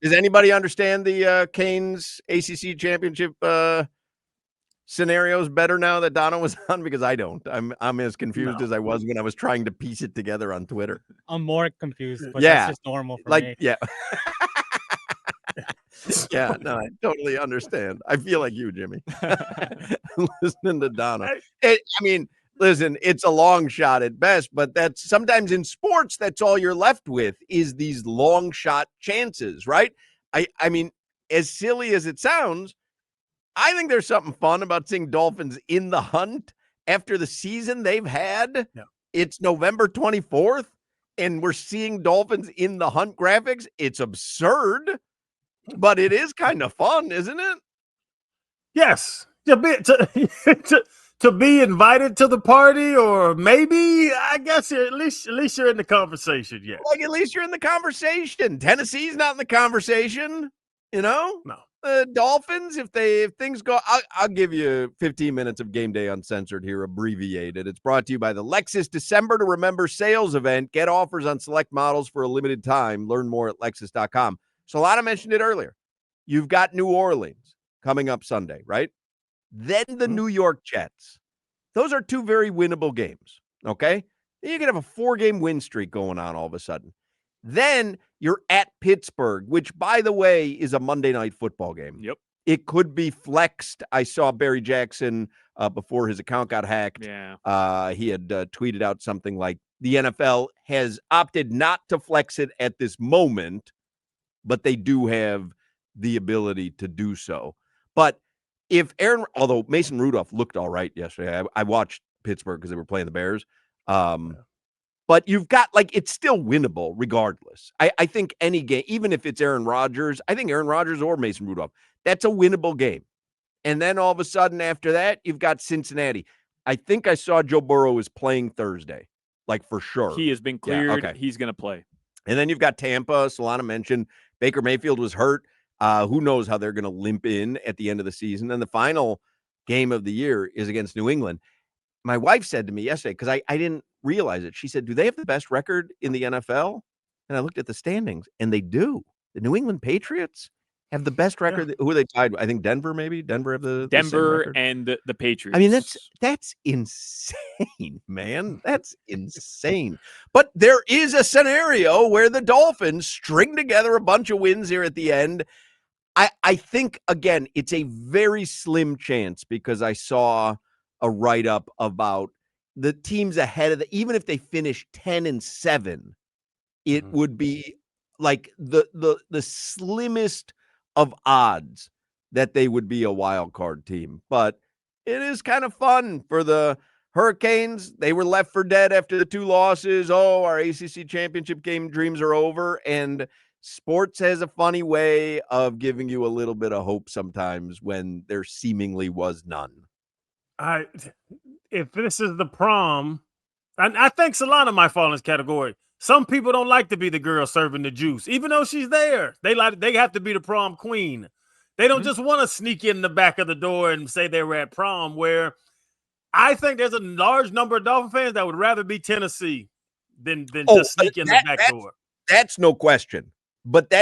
Does anybody understand the Canes ACC championship scenarios better now that Donna was on? Because I don't. I'm as confused as I was when I was trying to piece it together on Twitter. I'm more confused, but Yeah, that's just normal for me. Yeah. Yeah, no, I totally understand. I feel like you, Jimmy. Listening to Donna. Listen, it's a long shot at best, but that's sometimes in sports, that's all you're left with is these long shot chances, right? I mean, as silly as it sounds, I think there's something fun about seeing Dolphins in the hunt after the season they've had. Yeah. It's November 24th, and we're seeing Dolphins in the hunt graphics. It's absurd, but it is kind of fun, isn't it? Yes. To be invited to the party, or maybe, I guess, at least you're in the conversation. Yeah. Like, at least you're in the conversation. Tennessee's not in the conversation, No. Dolphins, if things go, I'll give you 15 minutes of Game Day Uncensored here, abbreviated. It's brought to you by the Lexus December to Remember sales event. Get offers on select models for a limited time. Learn more at Lexus.com. Solana mentioned it earlier. You've got New Orleans coming up Sunday, right? Then the New York Jets. Those are two very winnable games, okay? You can have a 4-game win streak going on all of a sudden. Then you're at Pittsburgh, which, by the way, is a Monday night football game. Yep. It could be flexed. I saw Barry Jackson before his account got hacked. Yeah. He had tweeted out something like, the NFL has opted not to flex it at this moment, but they do have the ability to do so. But although Mason Rudolph looked all right yesterday, I watched Pittsburgh because they were playing the Bears. But you've got, it's still winnable regardless. I think any game, even if it's Aaron Rodgers, I think Aaron Rodgers or Mason Rudolph, that's a winnable game. And then all of a sudden after that, you've got Cincinnati. I think I saw Joe Burrow is playing Thursday, for sure. He has been cleared. Yeah, okay. He's going to play. And then you've got Tampa. Solana mentioned Baker Mayfield was hurt. Who knows how they're going to limp in at the end of the season. And the final game of the year is against New England. My wife said to me yesterday, because I didn't realize it, she said, do they have the best record in the NFL? And I looked at the standings, and they do. The New England Patriots have the best record. Yeah. Who are they tied with? I think Denver, maybe. Denver have the Denver and the Patriots. I mean, that's insane, man. That's insane. But there is a scenario where the Dolphins string together a bunch of wins here at the end. I think, again, it's a very slim chance because I saw a write-up about the teams ahead of even if they finish 10-7, it would be like the slimmest of odds that they would be a wild card team. But it is kind of fun for the Hurricanes. They were left for dead after the 2 losses. Oh, our ACC championship game dreams are over. And sports has a funny way of giving you a little bit of hope sometimes when there seemingly was none. If this is the prom, I think Solana might fall in this category. Some people don't like to be the girl serving the juice, even though she's there. They have to be the prom queen. They don't just want to sneak in the back of the door and say they were at prom, where I think there's a large number of Dolphin fans that would rather be Tennessee than just sneak in the back door. That's no question. But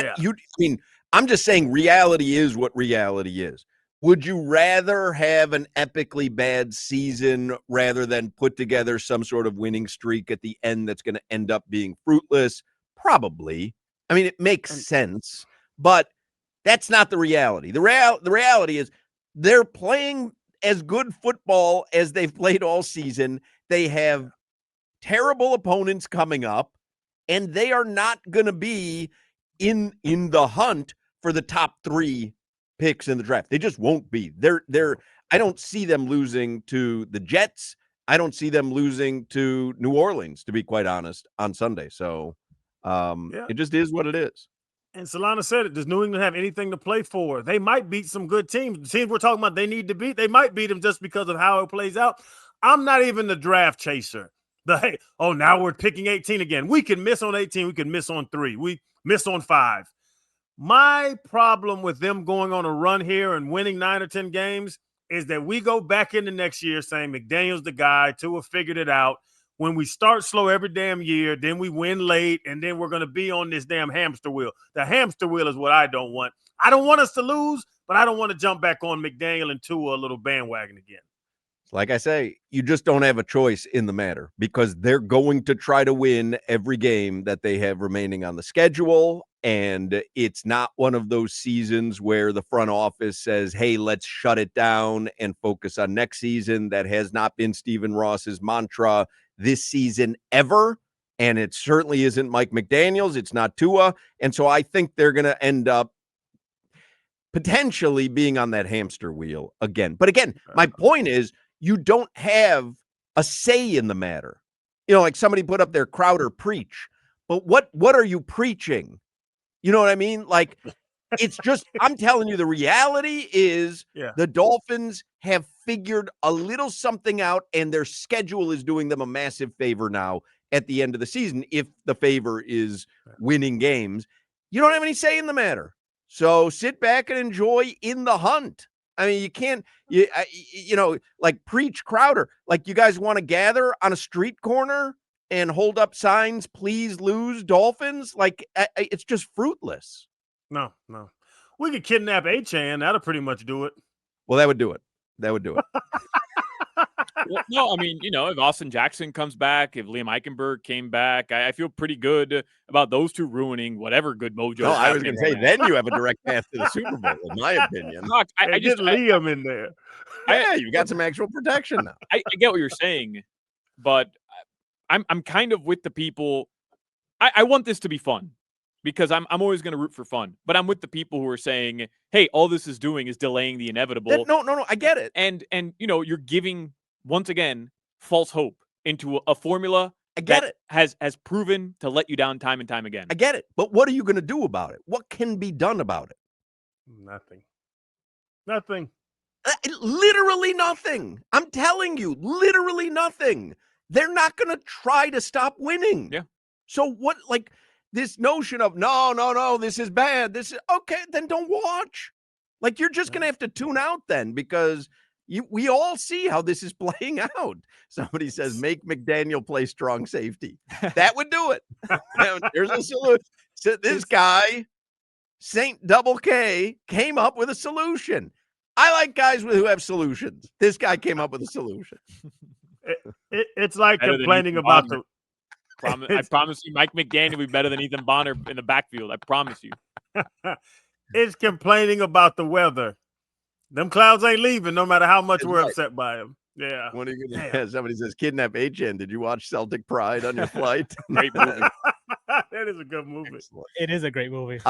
I'm just saying reality is what reality is. Would you rather have an epically bad season rather than put together some sort of winning streak at the end that's going to end up being fruitless? Probably. I mean, it makes sense, but that's not the reality. The reality is they're playing as good football as they've played all season. They have terrible opponents coming up, and they are not going to be in the hunt for the top 3 picks in the draft. They just won't be. I don't see them losing to the Jets. I don't see them losing to New Orleans, to be quite honest, on Sunday. So it just is what it is. And Solana said it. Does New England have anything to play for? They might beat some good teams. The teams we're talking about they need to beat, they might beat them just because of how it plays out. I'm not even the draft chaser. Now we're picking 18 again. We can miss on 18. We can miss on 3. We miss on 5. My problem with them going on a run here and winning 9 or 10 games is that we go back into next year saying McDaniel's the guy, Tua figured it out. when we start slow every damn year, then we win late, and then we're going to be on this damn hamster wheel. The hamster wheel is what I don't want. I don't want us to lose, but I don't want to jump back on McDaniel and Tua a little bandwagon again. Like I say, you just don't have a choice in the matter because they're going to try to win every game that they have remaining on the schedule. And it's not one of those seasons where the front office says, hey, let's shut it down and focus on next season. That has not been Stephen Ross's mantra this season ever. And it certainly isn't Mike McDaniel's. It's not Tua. And so I think they're going to end up potentially being on that hamster wheel again. But again, my point is, you don't have a say in the matter. You know, like somebody put up their Crowder preach, but what are you preaching? You know what I mean? Like, it's just, I'm telling you, the reality is the Dolphins have figured a little something out, and their schedule is doing them a massive favor now at the end of the season. If the favor is winning games, you don't have any say in the matter. So sit back and enjoy in the hunt. I mean, you can't, you know, like preach Crowder. Like, you guys want to gather on a street corner and hold up signs, please lose Dolphins? Like, it's just fruitless. No. We could kidnap A-Chan. That'll pretty much do it. Well, that would do it. Well, no, I mean, you know, if Austin Jackson comes back, if Liam Eichenberg came back, I feel pretty good about those two ruining whatever good mojo. No, I was going to say, then you have a direct path to the Super Bowl, in my opinion. Look, I just Liam in there. Yeah, you got some actual protection now. I get what you're saying, but I'm kind of with the people. I want this to be fun because I'm always going to root for fun, but I'm with the people who are saying, hey, all this is doing is delaying the inevitable. No, I get it. And you know, you're giving, once again, false hope into a formula has proven to let you down time and time again. I get it. But what are you going to do about it? What can be done about it? Nothing. Literally nothing. I'm telling you, literally nothing. They're not going to try to stop winning. Yeah. So what, like, this notion of, no, this is bad. This is okay. Then don't watch. Like, you're just going to have to tune out then, because we all see how this is playing out. Somebody says, make McDaniel play strong safety. That would do it. There's a solution. So this guy, Saint Double K, came up with a solution. I like guys who have solutions. This guy came up with a solution. It's like complaining about the. I promise you, Mike McDaniel will be better than Ethan Bonner in the backfield. I promise you. It's complaining about the weather. Them clouds ain't leaving, no matter how much we're upset by them. Yeah. What are you gonna have? Somebody says, kidnap H.N. Did you watch Celtic Pride on your flight? Great movie. That is a good movie. It is a great movie.